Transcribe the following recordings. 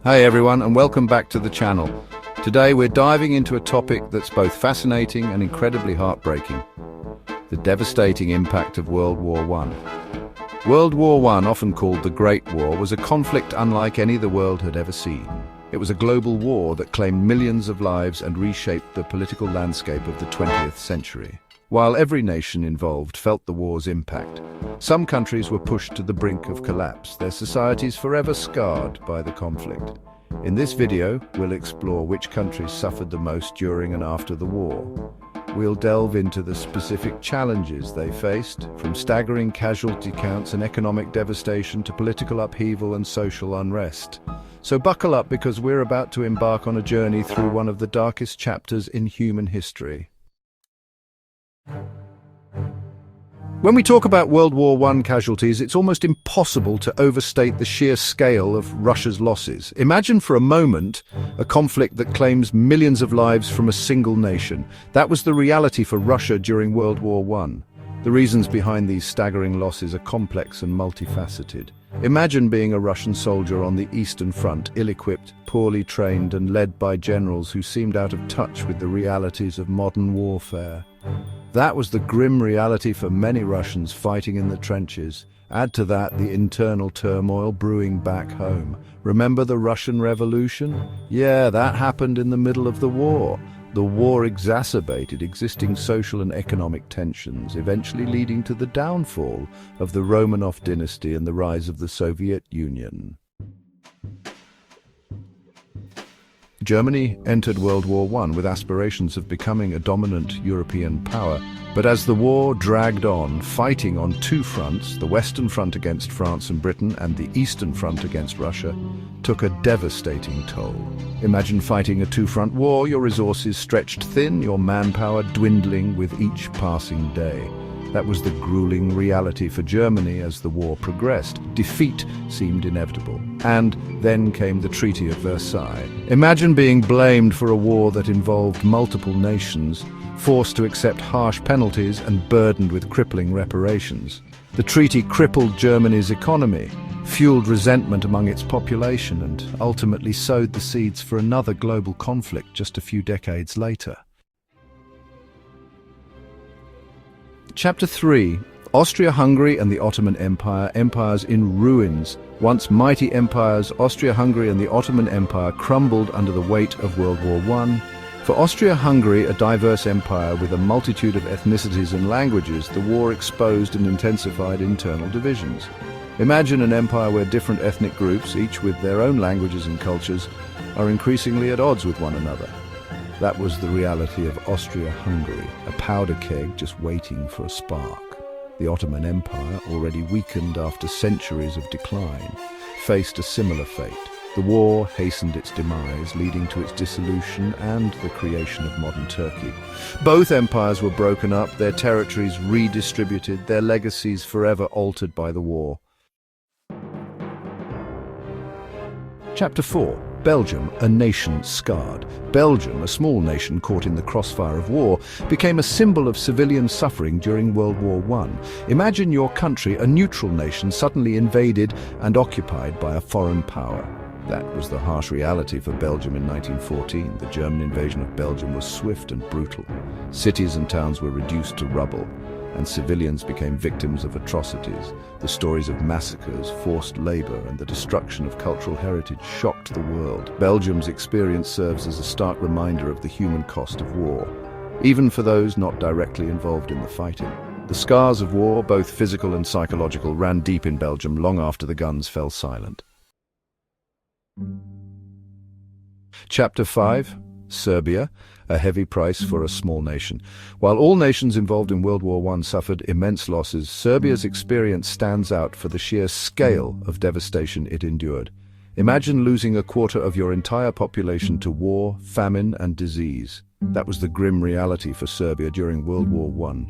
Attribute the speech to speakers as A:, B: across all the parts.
A: Hey everyone, and welcome back to the channel. Today we're diving into a topic that's both fascinating and incredibly heartbreaking: the devastating impact of World War I. World War I, often called the Great War, was a conflict unlike any the world had ever seen. It was a global war that claimed millions of lives and reshaped the political landscape of the 20th century. While every nation involved felt the war's impact, some countries were pushed to the brink of collapse, their societies forever scarred by the conflict. In this video, we'll explore which countries suffered the most during and after the war. We'll delve into the specific challenges they faced, from staggering casualty counts and economic devastation to political upheaval and social unrest. So buckle up, because we're about to embark on a journey through one of the darkest chapters in human history. When we talk about World War I casualties, it's almost impossible to overstate the sheer scale of Russia's losses. Imagine for a moment a conflict that claims millions of lives from a single nation. That was the reality for Russia during World War I. The reasons behind these staggering losses are complex and multifaceted. Imagine being a Russian soldier on the Eastern Front, ill-equipped, poorly trained, and led by generals who seemed out of touch with the realities of modern warfare. That was the grim reality for many Russians fighting in the trenches. Add to that the internal turmoil brewing back home. Remember the Russian Revolution? Yeah, that happened in the middle of the war. The war exacerbated existing social and economic tensions, eventually leading to the downfall of the Romanov dynasty and the rise of the Soviet Union. Germany entered World War I with aspirations of becoming a dominant European power. But as the war dragged on, fighting on two fronts, the Western Front against France and Britain and the Eastern Front against Russia, took a devastating toll. Imagine fighting a two-front war, your resources stretched thin, your manpower dwindling with each passing day. That was the grueling reality for Germany as the war progressed. Defeat seemed inevitable. And then came the Treaty of Versailles. Imagine being blamed for a war that involved multiple nations, forced to accept harsh penalties and burdened with crippling reparations. The treaty crippled Germany's economy, fueled resentment among its population, and ultimately sowed the seeds for another global conflict just a few decades later. Chapter 3. Austria-Hungary and the Ottoman Empire, empires in ruins. Once mighty empires, Austria-Hungary and the Ottoman Empire crumbled under the weight of World War I. For Austria-Hungary, a diverse empire with a multitude of ethnicities and languages, the war exposed and intensified internal divisions. Imagine an empire where different ethnic groups, each with their own languages and cultures, are increasingly at odds with one another. That was the reality of Austria-Hungary, a powder keg just waiting for a spark. The Ottoman Empire, already weakened after centuries of decline, faced a similar fate. The war hastened its demise, leading to its dissolution and the creation of modern Turkey. Both empires were broken up, their territories redistributed, their legacies forever altered by the war. Chapter 4. Belgium, a nation scarred. Belgium, a small nation caught in the crossfire of war, became a symbol of civilian suffering during World War I. Imagine your country, a neutral nation, suddenly invaded and occupied by a foreign power. That was the harsh reality for Belgium in 1914. The German invasion of Belgium was swift and brutal. Cities and towns were reduced to rubble, and civilians became victims of atrocities. The stories of massacres, forced labor, and the destruction of cultural heritage shocked the world. Belgium's experience serves as a stark reminder of the human cost of war, even for those not directly involved in the fighting. The scars of war, both physical and psychological, ran deep in Belgium long after the guns fell silent. Chapter 5. Serbia, a heavy price for a small nation. While all nations involved in World War I suffered immense losses, Serbia's experience stands out for the sheer scale of devastation it endured. Imagine losing a quarter of your entire population to war, famine, and disease. That was the grim reality for Serbia during World War I.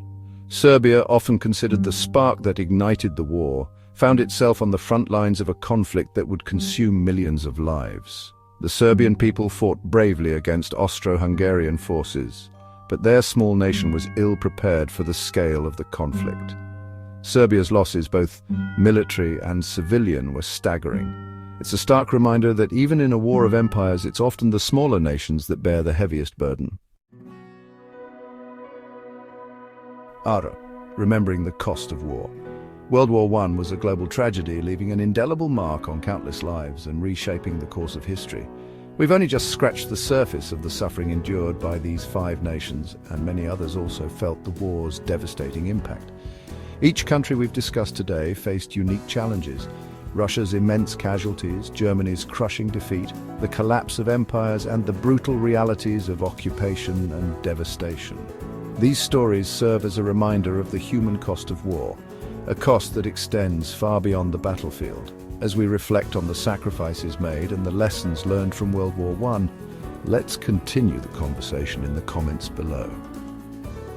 A: Serbia, often considered the spark that ignited the war, found itself on the front lines of a conflict that would consume millions of lives. The Serbian people fought bravely against Austro-Hungarian forces, but their small nation was ill-prepared for the scale of the conflict. Serbia's losses, both military and civilian, were staggering. It's a stark reminder that even in a war of empires, it's often the smaller nations that bear the heaviest burden. Ara, remembering the cost of war. World War I was a global tragedy, leaving an indelible mark on countless lives and reshaping the course of history. We've only just scratched the surface of the suffering endured by these 5 nations, and many others also felt the war's devastating impact. Each country we've discussed today faced unique challenges. Russia's immense casualties, Germany's crushing defeat, the collapse of empires, and the brutal realities of occupation and devastation. These stories serve as a reminder of the human cost of war, a cost that extends far beyond the battlefield. As we reflect on the sacrifices made and the lessons learned from World War I, let's continue the conversation in the comments below.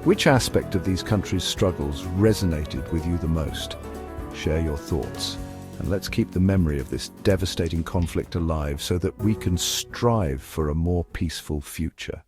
A: Which aspect of these countries' struggles resonated with you the most? Share your thoughts, and let's keep the memory of this devastating conflict alive so that we can strive for a more peaceful future.